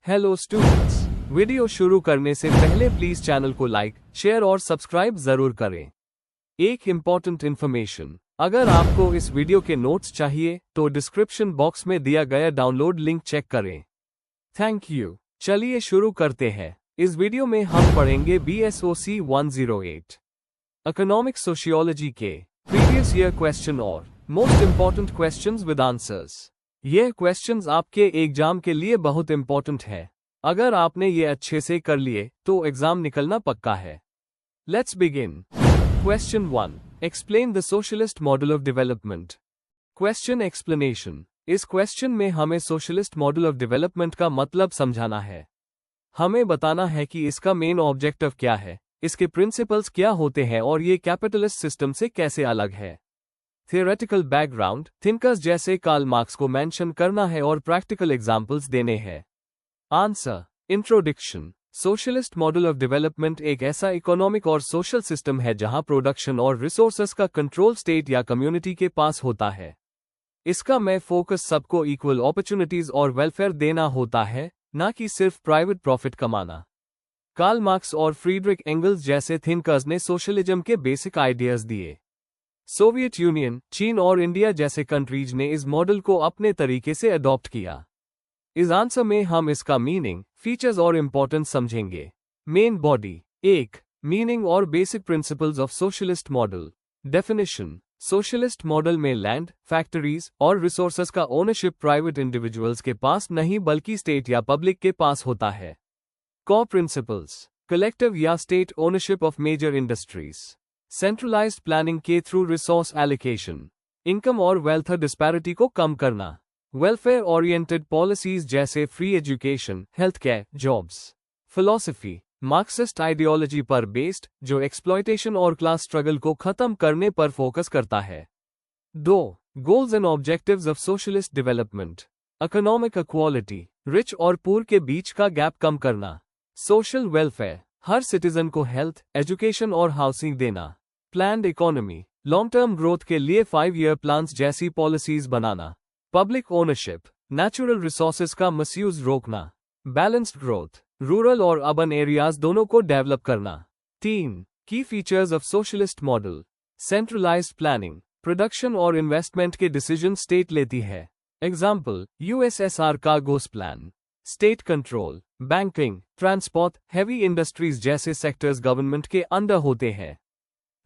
Hello students, video शुरू करने से पहले प्लीज चैनल को लाइक, शेयर और सब्सक्राइब जरूर करें। एक इम्पॉर्टेंट इन्फॉर्मेशन, अगर आपको इस वीडियो के नोट्स चाहिए तो डिस्क्रिप्शन बॉक्स में दिया गया डाउनलोड लिंक चेक करें। Thank you. चलिए शुरू करते हैं। इस वीडियो में हम पढ़ेंगे BSOC 108 इकोनॉमिक सोशियोलॉजी के प्रीवियस ईयर क्वेश्चन और most important questions with answers. ये क्वेश्चंस आपके एग्जाम के लिए बहुत इंपॉर्टेंट है। अगर आपने ये अच्छे से कर लिए तो एग्जाम निकलना पक्का है। Let's begin. Question 1, explain the socialist model of development. Question explanation. इस क्वेश्चन में हमें सोशलिस्ट मॉडल ऑफ डेवलपमेंट का मतलब समझाना है। हमें बताना है कि इसका मेन ऑब्जेक्टिव क्या है, इसके प्रिंसिपल्स क्या होते हैं और ये कैपिटलिस्ट सिस्टम से कैसे अलग है। थियोरेटिकल बैकग्राउंड, थिंकर्स जैसे कार्ल मार्क्स को मेंशन करना है और प्रैक्टिकल एग्जाम्पल्स देने हैं। Answer. Introduction. Socialist model of development एक ऐसा इकोनॉमिक और सोशल सिस्टम है जहां प्रोडक्शन और रिसोर्सेस का कंट्रोल स्टेट या कम्युनिटी के पास होता है। इसका में फोकस सबको इक्वल अपॉर्चुनिटीज और वेलफेयर देना होता है, ना कि सिर्फ प्राइवेट प्रॉफिट कमाना। कार्ल मार्क्स और फ्रीडरिक एंगल्स जैसे थिंकर्स ने सोशलिज्म के बेसिक आइडियाज दिए। सोवियत यूनियन, चीन और इंडिया जैसे कंट्रीज ने इस मॉडल को अपने तरीके से अडॉप्ट किया। इस आंसर में हम इसका मीनिंग, फीचर्स और इंपॉर्टेंस समझेंगे। Main body. 1. मीनिंग और basic principles of socialist model. Definition. Socialist model में लैंड, फैक्ट्रीज और रिसोर्सेज का ओनरशिप प्राइवेट इंडिविजुअल्स के पास नहीं बल्कि स्टेट या पब्लिक के पास होता है। Core principles. कलेक्टिव या state ownership of major industries. Centralised planning के थ्रू रिसोर्स एलोकेशन। इनकम और वेल्थ डिस्पैरिटी को कम करना। वेलफेयर ओरिएंटेड पॉलिसीज जैसे free education, health care, jobs. Philosophy. Marxist ideology पर बेस्ड, जो एक्सप्लॉयटेशन और क्लास स्ट्रगल को खत्म करने पर फोकस करता है। 2. Goals and objectives of socialist development. Economic equality, rich और पुअर के बीच का गैप कम करना। सोशल वेलफेयर, हर सिटीजन को हेल्थ, एजुकेशन और हाउसिंग देना। Planned economy, long term growth के लिए 5 ईयर प्लान्स जैसी पॉलिसीज बनाना। पब्लिक ओनरशिप, नेचुरल रिसोर्सेज का मिसयूज रोकना। बैलेंस्ड ग्रोथ, रूरल और अर्बन एरियाज दोनों को डेवलप करना। 3. Key features of socialist model. Centralised planning, production और इन्वेस्टमेंट के डिसीजन स्टेट लेती है। एग्जाम्पल, USSR का Gosplan. State control, banking, transport, heavy industries जैसे सेक्टर्स गवर्नमेंट के अंडर होते हैं।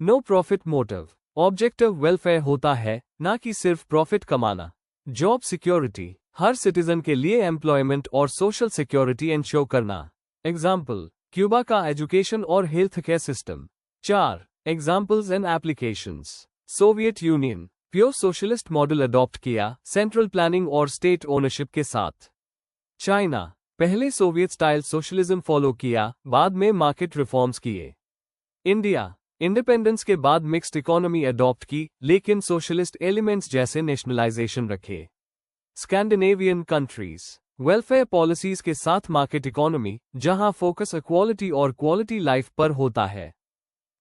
No profit motive, objective welfare होता है, ना कि सिर्फ प्रॉफिट कमाना। जॉब सिक्योरिटी, हर सिटीजन के लिए एम्प्लॉयमेंट और सोशल सिक्योरिटी इंश्योर करना। एग्जाम्पल, क्यूबा का एजुकेशन और health care system. 4. Examples and applications. Soviet union, pure socialist model adopt किया, सेंट्रल प्लानिंग और स्टेट ओनरशिप के साथ। चाइना, पहले सोवियत स्टाइल सोशलिज्म फॉलो किया, बाद में मार्केट रिफॉर्म्स किए। इंडिया, इंडिपेंडेंस के बाद मिक्स्ड इकोनॉमी अडॉप्ट की, लेकिन सोशलिस्ट एलिमेंट्स जैसे नेशनलाइजेशन रखे। स्कैंडिनेवियन कंट्रीज, वेलफेयर पॉलिसीज के साथ मार्केट इकोनॉमी, जहां फोकस इक्वालिटी और क्वालिटी लाइफ पर होता है।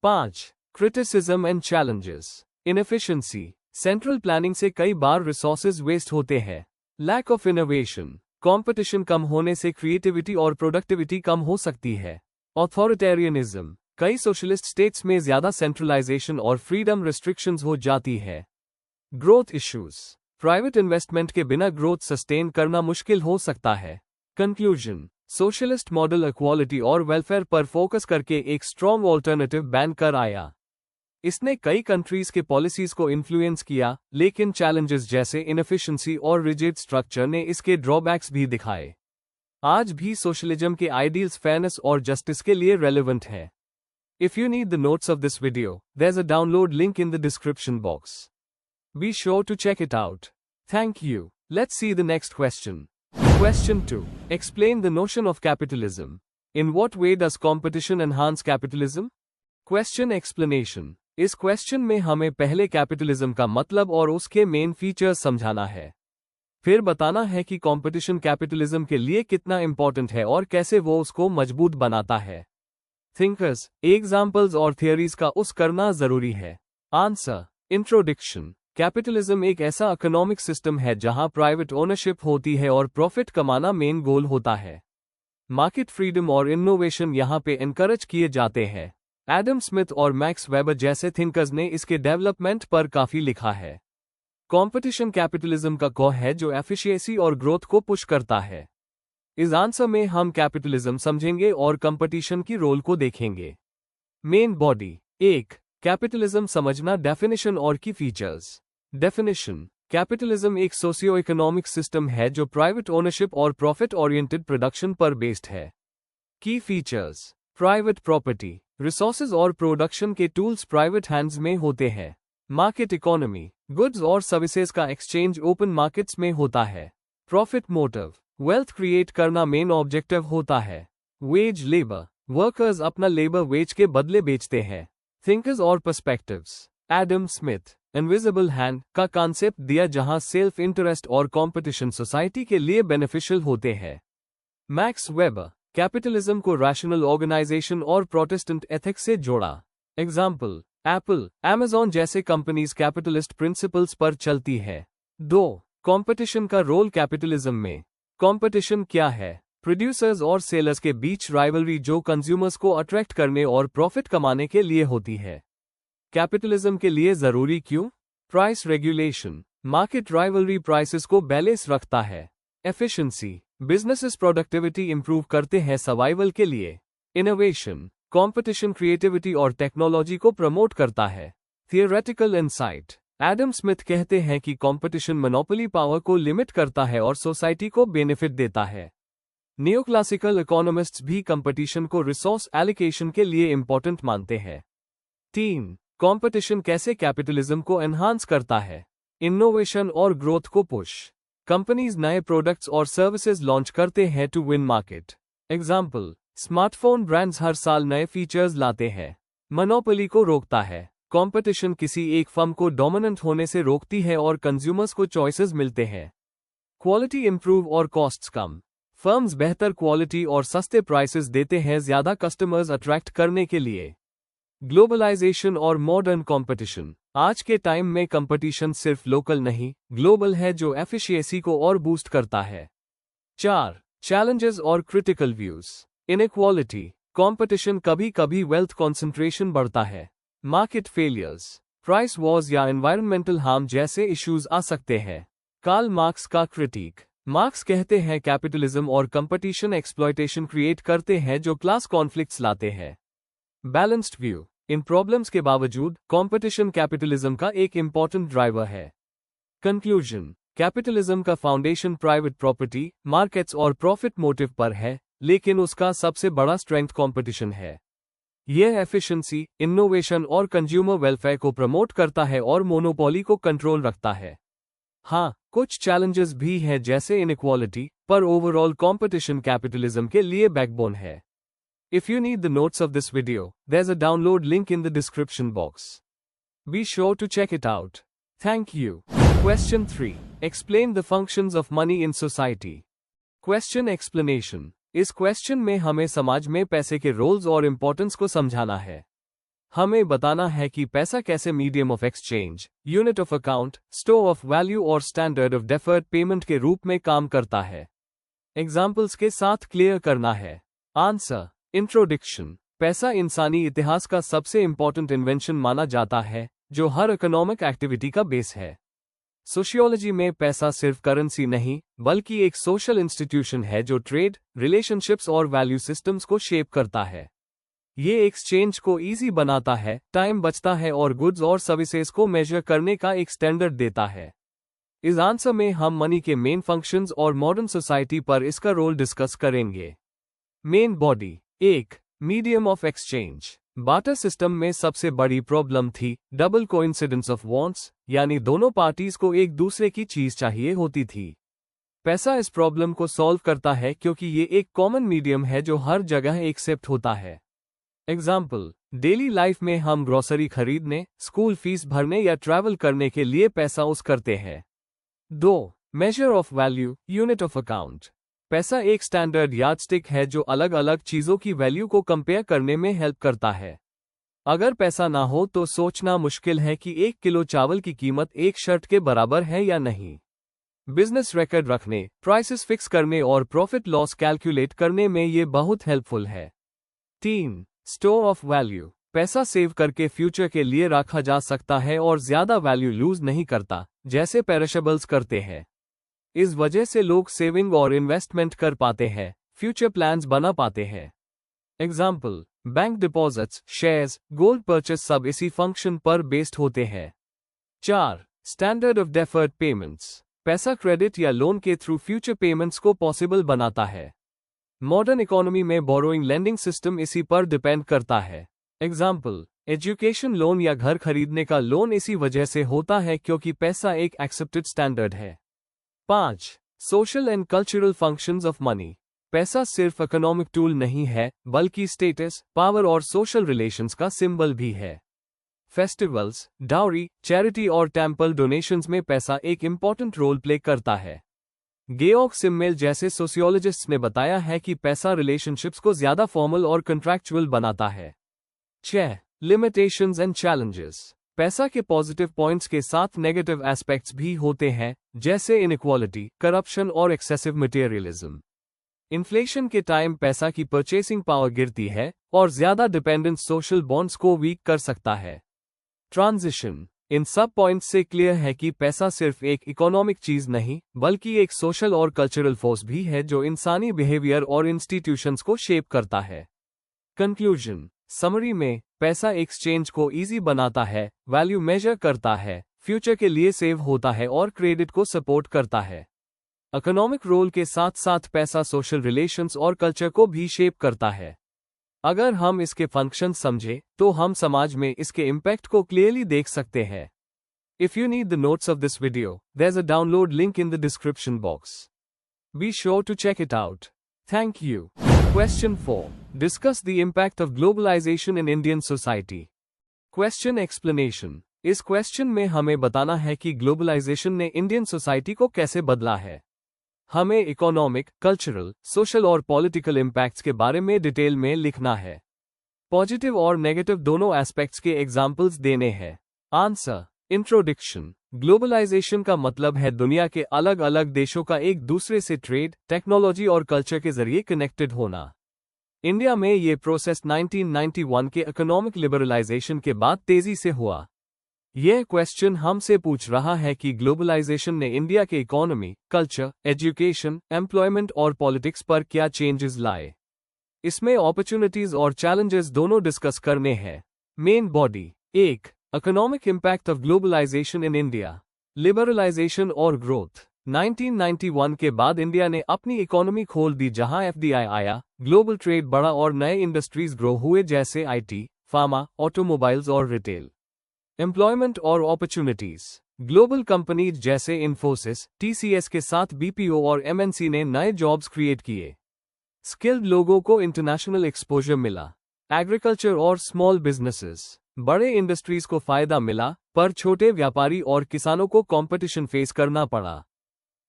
5. Criticism and challenges. Inefficiency, central planning से कई बार रिसोर्सेज वेस्ट होते हैं। लैक ऑफ इनोवेशन, कंपटीशन कम होने से क्रिएटिविटी और प्रोडक्टिविटी कम हो सकती है। ऑथोरिटेरियनिज्म, कई सोशलिस्ट स्टेट्स में ज्यादा सेंट्रलाइजेशन और फ्रीडम रिस्ट्रिक्शंस हो जाती है। ग्रोथ इश्यूज, प्राइवेट इन्वेस्टमेंट के बिना ग्रोथ सस्टेन करना मुश्किल हो सकता है। कंक्लूजन, सोशलिस्ट मॉडल इक्वालिटी और वेलफेयर पर फोकस करके एक स्ट्रॉन्ग ऑल्टरनेटिव बैन कर आया। इसने कई कंट्रीज के पॉलिसीज को इन्फ्लुएंस किया, लेकिन चैलेंजेस जैसे इनएफिशिएंसी और रिजिड स्ट्रक्चर ने इसके ड्रॉबैक्स भी दिखाए। आज भी सोशलिज्म के आइडियल्स फेयरनेस और जस्टिस के लिए रेलेवेंट है। If you need the notes of this video, there's a download link in the description box. Be sure to check it out. Thank you. Let's see the next question. Question 2. Explain the notion of capitalism. In what way does competition enhance capitalism? Question explanation. इस question में हमें पहले capitalism का मतलब और उसके main features समझाना है। फिर बताना है कि कंपटीशन कैपिटलिज्म के लिए कितना इंपॉर्टेंट है और कैसे वो उसको मजबूत बनाता है। थिंकर्स, एग्जाम्पल्स और थियरीज का उस करना जरूरी है। आंसर। इंट्रोडक्शन। कैपिटलिज्म एक ऐसा इकोनॉमिक सिस्टम है जहां प्राइवेट ओनरशिप होती है और प्रॉफिट कमाना मेन गोल होता है। मार्केट फ्रीडम और इनोवेशन यहाँ पे एनकरेज किए जाते हैं। एडम स्मिथ और मैक्स वेबर जैसे थिंकर्स ने इसके डेवलपमेंट पर काफी लिखा है। कंपटीशन कैपिटलिज्म का कोर है जो एफिशिएंसी और ग्रोथ को पुश करता है। इस आंसर में हम कैपिटलिज्म समझेंगे और कंपटीशन की रोल को देखेंगे। Main body. 1. कैपिटलिज्म समझना, डेफिनेशन और की फीचर्स। डेफिनेशन। कैपिटलिज्म एक सोशियो इकोनॉमिक सिस्टम है जो प्राइवेट ओनरशिप और प्रॉफिट ओरिएंटेड प्रोडक्शन पर बेस्ड है। की फीचर्स। प्राइवेट प्रॉपर्टी, रिसोर्सेज और प्रोडक्शन के टूल्स प्राइवेट हैंड्स में होते हैं। मार्केट इकोनॉमी, गुड्स और सर्विसेज का एक्सचेंज ओपन मार्केट्स में होता है। प्रॉफिट मोटिव, वेल्थ क्रिएट करना मेन ऑब्जेक्टिव होता है। वेज लेबर, वर्कर्स अपना लेबर वेज के बदले बेचते हैं। थिंकर्स और perspectives. Adam Smith, invisible hand का कॉन्सेप्ट दिया जहां सेल्फ इंटरेस्ट और कंपटीशन सोसाइटी के लिए बेनिफिशियल होते हैं। मैक्स वेबर, कैपिटलिज्म को रैशनल ऑर्गेनाइजेशन और प्रोटेस्टेंट एथिक्स से जोड़ा। एग्जाम्पल, एप्पल, अमेज़न जैसे कंपनीज कैपिटलिस्ट प्रिंसिपल्स पर चलती है। 2. कंपटीशन का रोल कैपिटलिज्म में। कंपटीशन क्या है? प्रोड्यूसर्स और सेलर्स के बीच राइवलरी जो कंज्यूमर्स को अट्रैक्ट करने और प्रॉफिट कमाने के लिए होती है। कैपिटलिज्म के लिए जरूरी क्यों? Price regulation, market rivalry prices को बैलेंस रखता है। एफिशिएंसी, बिजनेसेस प्रोडक्टिविटी इंप्रूव करते हैं सर्वाइवल के लिए। इनोवेशन, कंपटीशन क्रिएटिविटी और टेक्नोलॉजी को प्रमोट करता है। थियोरेटिकल इंसाइट, एडम स्मिथ कहते हैं कि कंपटीशन मोनोपोली पावर को लिमिट करता है और सोसाइटी को बेनिफिट देता है। नियोक्लासिकल इकोनॉमिस्ट्स भी कंपटीशन को रिसोर्स एलोकेशन के लिए इंपॉर्टेंट मानते हैं। 3. कंपटीशन कैसे कैपिटलिज्म को एनहांस करता है? इनोवेशन और ग्रोथ को पुश। कंपनीज नए प्रोडक्ट्स और सर्विसेज लॉन्च करते हैं to win market. Example, smartphone brands हर साल नए फीचर्स लाते हैं। मोनोपोली को रोकता है। कंपटीशन किसी एक फर्म को डोमिनेंट होने से रोकती है और कंज्यूमर्स को चॉइसेस मिलते हैं। क्वालिटी इंप्रूव और कॉस्ट्स कम। फर्म्स बेहतर क्वालिटी और सस्ते प्राइसेस देते हैं ज्यादा कस्टमर्स अट्रैक्ट करने के लिए। ग्लोबलाइजेशन और मॉडर्न कंपटीशन, आज के टाइम में कंपटीशन सिर्फ लोकल नहीं, ग्लोबल है जो एफिशिएंसी को और बूस्ट करता है। 4. चैलेंजेस और क्रिटिकल व्यूज। इनइक्वालिटी, कंपटीशन कभी कभी वेल्थ कंसंट्रेशन बढ़ता है। मार्केट फेलियर्स, प्राइस वॉर्स या एनवायरमेंटल हार्म जैसे इश्यूज आ सकते हैं। कार्ल मार्क्स का क्रिटिक। मार्क्स कहते हैं कैपिटलिज्म और कंपटीशन एक्सप्लॉयटेशन क्रिएट करते हैं जो क्लास कॉन्फ्लिक्ट्स लाते हैं। बैलेंस्ड व्यू, इन प्रॉब्लम्स के बावजूद कंपटीशन कैपिटलिज्म का एक इंपॉर्टेंट ड्राइवर है। कंक्लूजन, कैपिटलिज्म का फाउंडेशन प्राइवेट प्रॉपर्टी, मार्केट्स और प्रॉफिट मोटिव पर है, लेकिन उसका सबसे बड़ा स्ट्रेंथ कंपटीशन है। यह एफिशिएंसी, इनोवेशन और कंज्यूमर वेलफेयर को प्रमोट करता है और मोनोपोली को कंट्रोल रखता है। हाँ, कुछ चैलेंजेस भी हैं जैसे इनइक्वालिटी, पर ओवरऑल कंपटीशन कैपिटलिज्म के लिए बैकबोन है। If you need the notes of this video, there's a download link in the description box. Be sure to check it out. Thank you. Question 3. Explain the functions of money in society. Question explanation. इस question में हमें समाज में पैसे के roles और importance को समझाना है। हमें बताना है कि पैसा कैसे medium of exchange, unit of account, store of value और स्टैंडर्ड ऑफ डेफर्ड पेमेंट के रूप में काम करता है। एग्जाम्पल्स के साथ क्लियर करना है। आंसर। इंट्रोडक्शन, पैसा इंसानी इतिहास का सबसे इंपॉर्टेंट इन्वेंशन माना जाता है जो हर इकोनॉमिक एक्टिविटी का बेस है। सोशियोलॉजी में पैसा सिर्फ करेंसी नहीं बल्कि एक सोशल इंस्टीट्यूशन है जो ट्रेड, रिलेशनशिप्स और वैल्यू सिस्टम्स को शेप करता है। ये एक्सचेंज को इजी बनाता है, टाइम बचता है और गुड्स और सर्विसेज को मेजर करने का एक स्टैंडर्ड देता है। इस आंसर में हम मनी के मेन फंक्शंस और मॉडर्न सोसाइटी पर इसका रोल डिस्कस करेंगे। Main body. 1. Medium of exchange. Barter system में सबसे बड़ी प्रॉब्लम थी डबल कोइंसिडेंस ऑफ वांट्स, यानी दोनों पार्टीज को एक दूसरे की चीज चाहिए होती थी। पैसा इस प्रॉब्लम को सॉल्व करता है क्योंकि ये एक कॉमन मीडियम है जो हर जगह एक्सेप्ट होता है। एग्जाम्पल, डेली लाइफ में हम ग्रोसरी खरीदने, स्कूल फीस भरने या ट्रैवल करने के लिए पैसा यूज करते हैं। 2. Measure of value, unit of account. पैसा एक स्टैंडर्ड यार्डस्टिक है जो अलग अलग चीजों की वैल्यू को कंपेयर करने में हेल्प करता है। अगर पैसा ना हो तो सोचना मुश्किल है कि 1 किलो चावल की कीमत एक शर्ट के बराबर है या नहीं। बिजनेस रिकॉर्ड रखने, प्राइसेस फिक्स करने और प्रॉफिट लॉस कैलकुलेट करने में ये बहुत हेल्पफुल है। 3. Store of value. पैसा सेव करके फ्यूचर के लिए रखा जा सकता है और ज्यादा वैल्यू लूज नहीं करता, जैसे पेरिशेबल्स करते हैं। इस वजह से लोग सेविंग और इन्वेस्टमेंट कर पाते हैं, फ्यूचर प्लान्स बना पाते हैं। Example, bank deposits, shares, gold purchase सब इसी फंक्शन पर बेस्ड होते हैं। 4. Standard of deferred payments. पैसा क्रेडिट या लोन के थ्रू फ्यूचर पेमेंट्स को पॉसिबल बनाता है। मॉडर्न इकोनॉमी में बोरोइंग लेंडिंग सिस्टम इसी पर डिपेंड करता है। एग्जाम्पल, एजुकेशन लोन या घर खरीदने का लोन इसी वजह से होता है क्योंकि पैसा एक एक्सेप्टेड स्टैंडर्ड है। 5. Social and cultural functions of money. पैसा सिर्फ इकोनॉमिक टूल नहीं है, बल्कि स्टेटस, पावर और सोशल रिलेशंस का सिंबल भी है। फेस्टिवल्स, डाउरी, चैरिटी और टेम्पल डोनेशंस में पैसा एक इंपॉर्टेंट रोल प्ले करता है। गेओर्ग सिममेल जैसे सोशियोलॉजिस्ट्स ने बताया है कि पैसा रिलेशनशिप्स को ज्यादा फॉर्मल और कंट्रैक्चुअल बनाता है। 6. Limitations and challenges. पैसा के पॉजिटिव पॉइंट्स के साथ नेगेटिव एस्पेक्ट्स भी होते हैं, जैसे इनइक्वालिटी, करप्शन और एक्सेसिव मटेरियलिज्म। इन्फ्लेशन के टाइम पैसा की परचेसिंग पावर गिरती है और ज्यादा डिपेंडेंस सोशल बॉन्ड्स को वीक कर सकता है। ट्रांजिशन। इन सब पॉइंट्स से क्लियर है कि पैसा सिर्फ एक इकोनॉमिक चीज नहीं, बल्कि एक सोशल और कल्चरल फोर्स भी है जो इंसानी बिहेवियर और इंस्टीट्यूशंस को शेप करता है। कंक्लूजन। समरी में, पैसा एक्सचेंज को इजी बनाता है, वैल्यू मेजर करता है, फ्यूचर के लिए सेव होता है और क्रेडिट को सपोर्ट करता है। इकोनॉमिक रोल के साथ साथ पैसा सोशल रिलेशंस और कल्चर को भी शेप करता है। अगर हम इसके फंक्शन समझे तो हम समाज में इसके इम्पैक्ट को क्लियरली देख सकते हैं। If you need the notes of this video, there is a download link in the description box. Be sure to check it out. Thank you. Question 4. Discuss the impact of globalization in Indian society. Question explanation. इस question में हमें बताना है कि globalisation ने Indian society को कैसे बदला है। हमें इकोनॉमिक, कल्चरल, सोशल और पॉलिटिकल इम्पैक्ट्स के बारे में डिटेल में लिखना है। पॉजिटिव और नेगेटिव दोनों एस्पेक्ट्स के एग्जाम्पल्स देने हैं। आंसर। इंट्रोडक्शन। ग्लोबलाइजेशन का मतलब है दुनिया के अलग अलग देशों का एक दूसरे से ट्रेड, टेक्नोलॉजी और कल्चर के जरिए कनेक्टेड होना। इंडिया में ये प्रोसेस 1991 के इकोनॉमिक लिबरलाइजेशन के बाद तेजी से हुआ। यह क्वेश्चन हमसे पूछ रहा है कि ग्लोबलाइजेशन ने इंडिया के इकोनॉमी, कल्चर, एजुकेशन, एम्प्लॉयमेंट और पॉलिटिक्स पर क्या चेंजेस लाए। इसमें अपॉर्चुनिटीज और चैलेंजेस दोनों डिस्कस करने हैं। Main body. 1. Economic impact of globalisation in India. Liberalisation और ग्रोथ। 1991 के बाद इंडिया ने अपनी इकोनॉमी खोल दी, जहां एफडीआई आया, ग्लोबल ट्रेड बढ़ा और नए इंडस्ट्रीज ग्रो हुए जैसे आईटी, फार्मा, ऑटोमोबाइल्स और रिटेल। एम्प्लॉयमेंट और अपॉर्चुनिटीज। ग्लोबल कंपनीज जैसे इन्फोसिस, टीसीएस के साथ बीपीओ और एमएनसी ने नए जॉब्स क्रिएट किए। स्किल्ड लोगों को इंटरनेशनल एक्सपोजर मिला। एग्रीकल्चर और स्मॉल बिजनेसेस। बड़े इंडस्ट्रीज को फायदा मिला, पर छोटे व्यापारी और किसानों को कंपटीशन फेस करना पड़ा।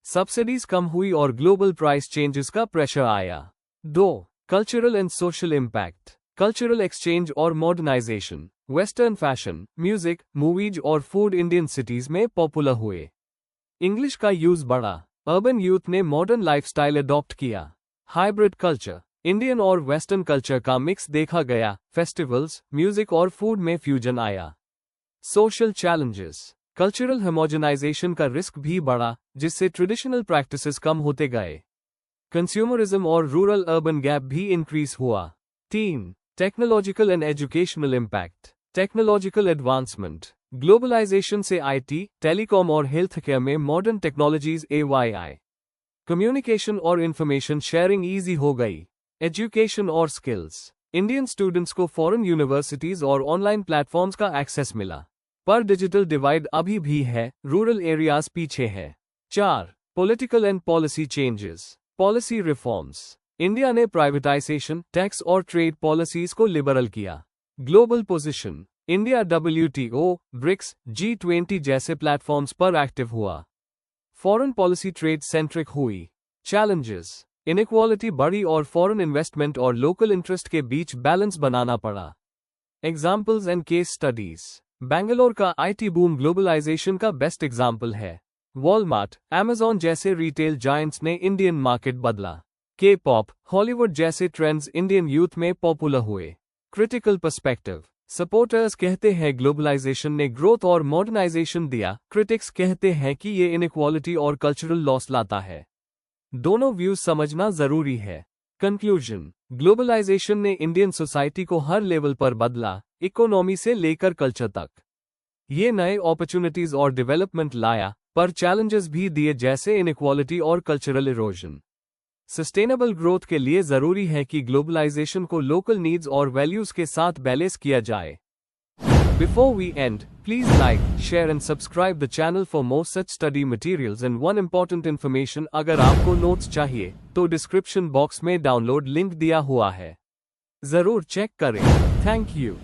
सब्सिडीज कम हुई और ग्लोबल प्राइस चेंजेस का प्रेशर आया। 2. Cultural and social impact. Cultural exchange और modernisation. Western fashion, music, movies और फूड इंडियन सिटीज में पॉपुलर हुए। इंग्लिश का यूज बढ़ा। अर्बन यूथ ने मॉडर्न लाइफस्टाइल अडॉप्ट किया। Hybrid culture. इंडियन और वेस्टर्न कल्चर का मिक्स देखा गया। फेस्टिवल्स, म्यूजिक और फूड में फ्यूजन आया। Social challenges. कल्चरल होमोजेनाइजेशन का रिस्क भी बढ़ा, जिससे ट्रेडिशनल प्रैक्टिसेस कम होते गए। कंज्यूमरिज्म और रूरल अर्बन गैप भी इंक्रीज हुआ। 3. Technological and educational impact. Technological advancement. Globalisation से आईटी, टेलीकॉम और हेल्थ केयर में मॉडर्न टेक्नोलॉजीज एआई, कम्युनिकेशन और इंफॉर्मेशन शेयरिंग इजी हो गई। एजुकेशन और स्किल्स। इंडियन स्टूडेंट्स को फॉरेन यूनिवर्सिटीज और ऑनलाइन प्लेटफॉर्म्स का एक्सेस मिला, पर डिजिटल डिवाइड अभी भी है, रूरल एरियाज पीछे है। 4. Political and policy changes. Policy reforms. India ने प्राइवेटाइजेशन, टैक्स और ट्रेड पॉलिसीज को लिबरल किया। Global position. India WTO, BRICS, G20 जैसे प्लेटफॉर्म्स पर एक्टिव हुआ। फॉरेन पॉलिसी ट्रेड सेंट्रिक हुई। चैलेंजेस। इनइक्वालिटी बढ़ी और फॉरेन इन्वेस्टमेंट और लोकल इंटरेस्ट के बीच बैलेंस बनाना पड़ा। Examples and case studies. Bangalore का आईटी बूम ग्लोबलाइजेशन का बेस्ट एग्जाम्पल है। वॉलमार्ट, Amazon जैसे रिटेल जायंट्स ने इंडियन मार्केट बदला। K-पॉप, हॉलीवुड जैसे ट्रेंड्स इंडियन यूथ में पॉपुलर हुए। क्रिटिकल पर्सपेक्टिव, सपोर्टर्स कहते हैं ग्लोबलाइजेशन ने ग्रोथ और मॉडर्नाइजेशन दिया, क्रिटिक्स कहते हैं कि ये इनइक्वालिटी और कल्चरल लॉस लाता है। दोनों व्यूज समझना जरूरी है। कंक्लूजन, ग्लोबलाइजेशन ने इंडियन सोसाइटी को हर लेवल पर बदला, इकोनॉमी से लेकर कल्चर तक। ये नए अपॉर्चुनिटीज और डेवलपमेंट लाया, पर चैलेंजेस भी दिए जैसे इनइक्वालिटी और कल्चरल इरोजन। सस्टेनेबल ग्रोथ के लिए जरूरी है कि ग्लोबलाइजेशन को लोकल नीड्स और वैल्यूज के साथ बैलेंस किया जाए। Before we end, please like, share and subscribe the channel for more such study materials and one important information अगर आपको नोट्स चाहिए, तो डिस्क्रिप्शन बॉक्स में डाउनलोड लिंक दिया हुआ है। जरूर चेक करें। Thank you.